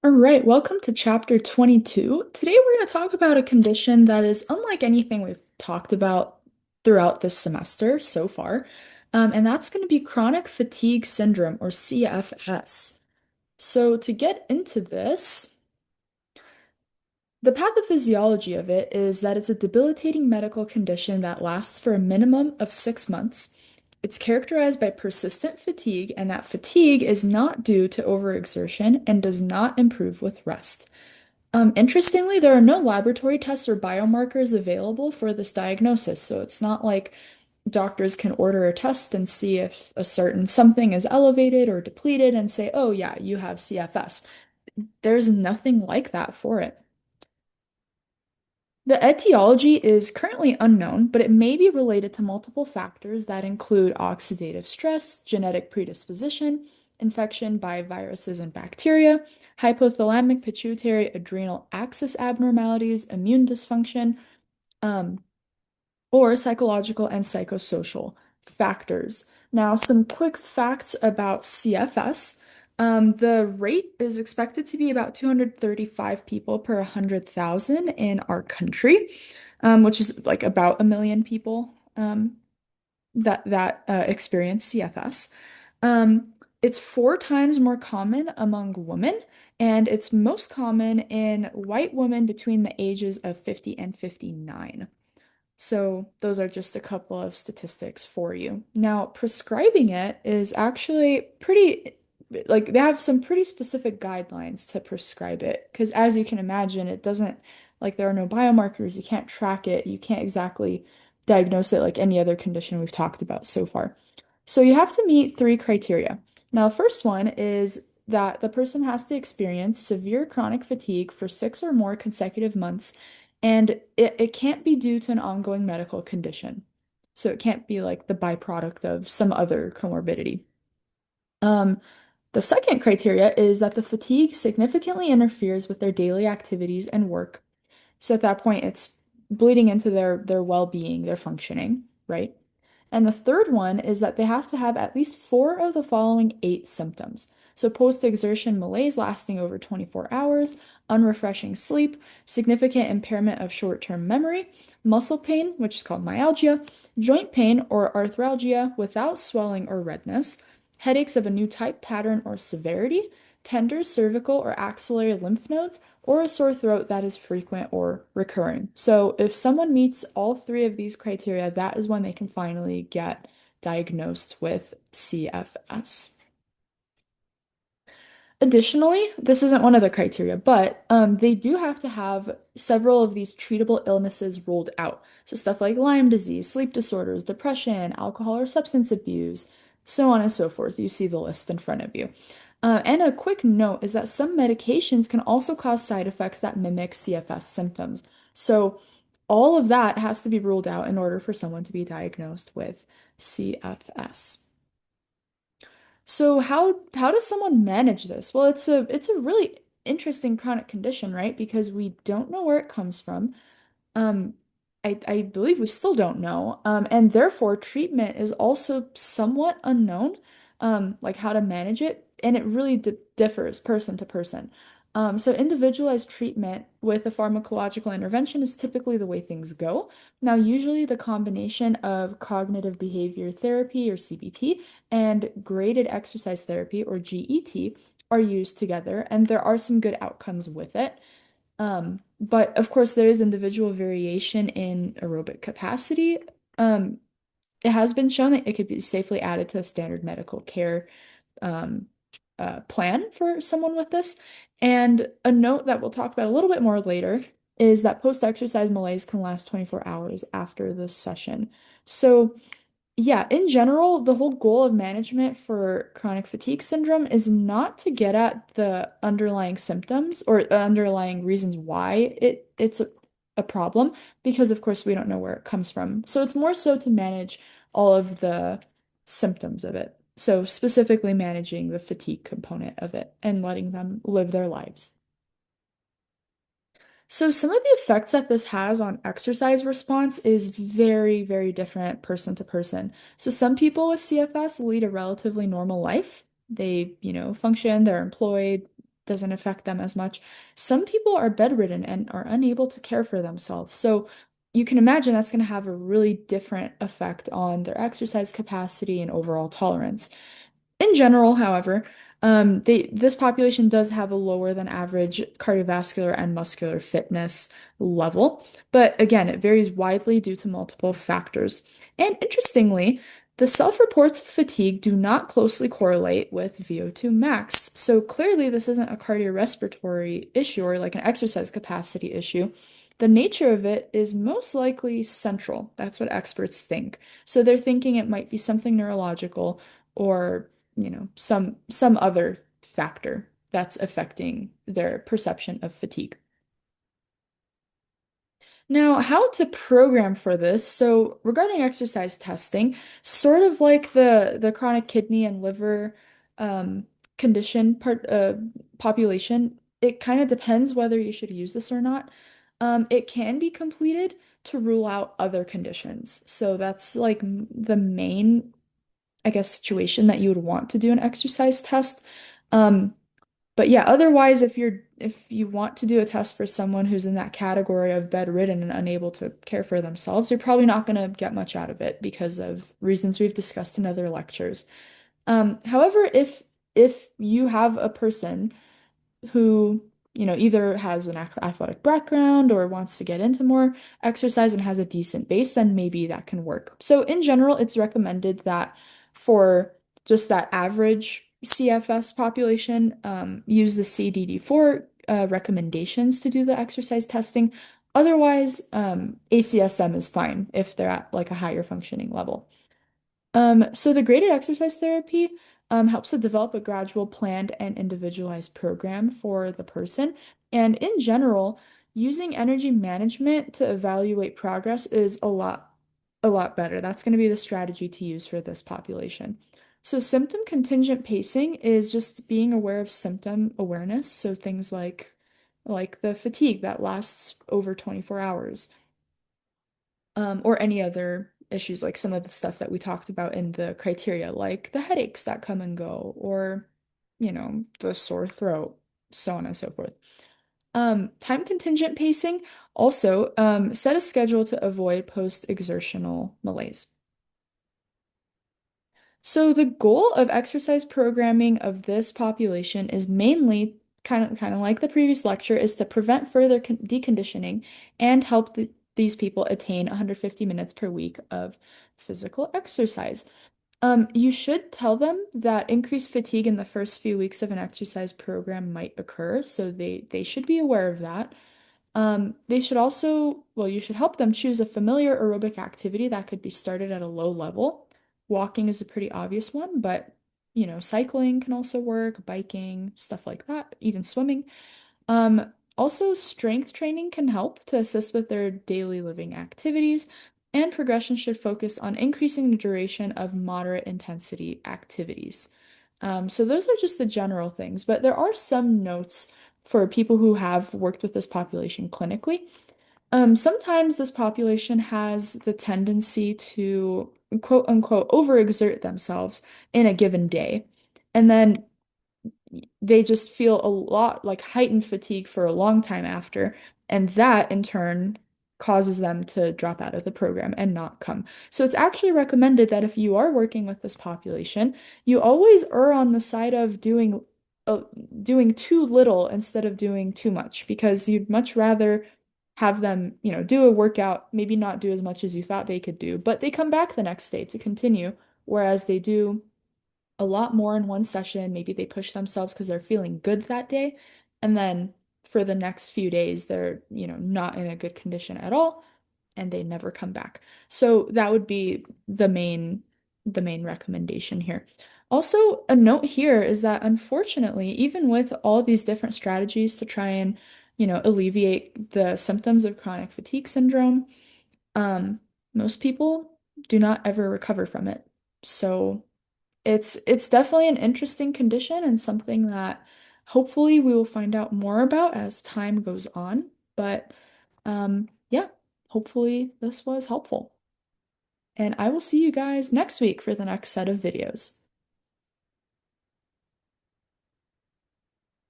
All right, welcome to chapter 22. Today we're going to talk about a condition that is unlike anything we've talked about throughout this semester so far, and that's going to be chronic fatigue syndrome or CFS. So to get into this, the pathophysiology of it is that it's a debilitating medical condition that lasts for a minimum of 6 months. It's characterized by persistent fatigue, and that fatigue is not due to overexertion and does not improve with rest. Interestingly, there are no laboratory tests or biomarkers available for this diagnosis, so it's not like doctors can order a test and see if a certain something is elevated or depleted and say, oh, yeah, you have CFS. There's nothing like that for it. The etiology is currently unknown, but it may be related to multiple factors that include oxidative stress, genetic predisposition, infection by viruses and bacteria, hypothalamic pituitary adrenal axis abnormalities, immune dysfunction, um, or psychological and psychosocial factors. Now, some quick facts about CFS. The rate is expected to be about 235 people per 100,000 in our country, which is like about a million people that experience CFS. It's 4 times more common among women, and it's most common in white women between the ages of 50 and 59. So those are just a couple of statistics for you. Now, prescribing it is actually pretty, like they have some pretty specific guidelines to prescribe it. Because as you can imagine, it doesn't, like there are no biomarkers, you can't track it, you can't exactly diagnose it like any other condition we've talked about so far. So you have to meet 3 criteria. Now, the first one is that the person has to experience severe chronic fatigue for 6 or more consecutive months, and it can't be due to an ongoing medical condition. So it can't be like the byproduct of some other comorbidity. Um, the second criteria is that the fatigue significantly interferes with their daily activities and work. So at that point, it's bleeding into their well-being, their functioning, right? And the third one is that they have to have at least 4 of the following 8 symptoms. So post-exertion malaise lasting over 24 hours, unrefreshing sleep, significant impairment of short-term memory, muscle pain, which is called myalgia, joint pain or arthralgia without swelling or redness, headaches of a new type, pattern, or severity, tender cervical or axillary lymph nodes, or a sore throat that is frequent or recurring. So if someone meets all 3 of these criteria, that is when they can finally get diagnosed with CFS. Additionally, this isn't one of the criteria, but they do have to have several of these treatable illnesses ruled out. So stuff like Lyme disease, sleep disorders, depression, alcohol or substance abuse, so on and so forth. You see the list in front of you. And a quick note is that some medications can also cause side effects that mimic CFS symptoms. So all of that has to be ruled out in order for someone to be diagnosed with CFS. So how does someone manage this? Well, it's a really interesting chronic condition, right? Because we don't know where it comes from. Um, I believe we still don't know. And therefore treatment is also somewhat unknown, like how to manage it, and it really differs person to person. So individualized treatment with a pharmacological intervention is typically the way things go. Now, usually the combination of cognitive behavior therapy or CBT and graded exercise therapy or GET are used together, and there are some good outcomes with it. But of course, there is individual variation in aerobic capacity. Um, it has been shown that it could be safely added to a standard medical care um, plan for someone with this. And a note that we'll talk about a little bit more later is that post-exercise malaise can last 24 hours after the session. So yeah, in general, the whole goal of management for chronic fatigue syndrome is not to get at the underlying symptoms or underlying reasons why it's a problem, because of course we don't know where it comes from. So it's more so to manage all of the symptoms of it. So specifically managing the fatigue component of it and letting them live their lives. So some of the effects that this has on exercise response is very, very different person to person. So some people with CFS lead a relatively normal life. They function, they're employed, doesn't affect them as much. Some people are bedridden and are unable to care for themselves. So you can imagine that's going to have a really different effect on their exercise capacity and overall tolerance. In general, however, this population does have a lower than average cardiovascular and muscular fitness level, but again, it varies widely due to multiple factors. And interestingly, the self-reports of fatigue do not closely correlate with VO2 max. So clearly, this isn't a cardiorespiratory issue or like an exercise capacity issue. The nature of it is most likely central. That's what experts think. So they're thinking it might be something neurological or some other factor that's affecting their perception of fatigue. Now, how to program for this? So, regarding exercise testing, sort of like the chronic kidney and liver um, condition population, it kind of depends whether you should use this or not. It can be completed to rule out other conditions. So that's like the main, I guess, situation that you would want to do an exercise test. Um, but yeah, otherwise, if you want to do a test for someone who's in that category of bedridden and unable to care for themselves, you're probably not going to get much out of it because of reasons we've discussed in other lectures. However, if you have a person who, either has an athletic background or wants to get into more exercise and has a decent base, then maybe that can work. So in general, it's recommended that for just that average CFS population, use the CDD4 recommendations to do the exercise testing. Otherwise, ACSM is fine if they're at like a higher functioning level. So the graded exercise therapy helps to develop a gradual, planned, and individualized program for the person. And in general, using energy management to evaluate progress is a lot better. That's going to be the strategy to use for this population. So symptom contingent pacing is just being aware of symptom awareness. So things like the fatigue that lasts over 24 hours or any other issues like some of the stuff that we talked about in the criteria, like the headaches that come and go, or, the sore throat, so on and so forth. Time contingent pacing also set a schedule to avoid post-exertional malaise. So the goal of exercise programming of this population is mainly kind of like the previous lecture, is to prevent further deconditioning and help these people attain 150 minutes per week of physical exercise. You should tell them that increased fatigue in the first few weeks of an exercise program might occur, so they should be aware of that. They should also, well, you should help them choose a familiar aerobic activity that could be started at a low level. Walking is a pretty obvious one, but cycling can also work, biking, stuff like that, even swimming. Also, strength training can help to assist with their daily living activities, and progression should focus on increasing the duration of moderate intensity activities. So those are just the general things, but there are some notes for people who have worked with this population clinically. Sometimes this population has the tendency to quote unquote overexert themselves in a given day. And then they just feel a lot like heightened fatigue for a long time after, and that in turn causes them to drop out of the program and not come. So it's actually recommended that if you are working with this population, you always err on the side of uh, doing too little instead of doing too much, because you'd much rather have them, do a workout, maybe not do as much as you thought they could do, but they come back the next day to continue, whereas they do a lot more in one session. Maybe they push themselves because they're feeling good that day. And then for the next few days, they're, not in a good condition at all and they never come back. So that would be the main recommendation here. Also, a note here is that unfortunately, even with all these different strategies to try and, alleviate the symptoms of chronic fatigue syndrome, um, most people do not ever recover from it. So it's definitely an interesting condition and something that hopefully we will find out more about as time goes on. But yeah, hopefully this was helpful. And I will see you guys next week for the next set of videos.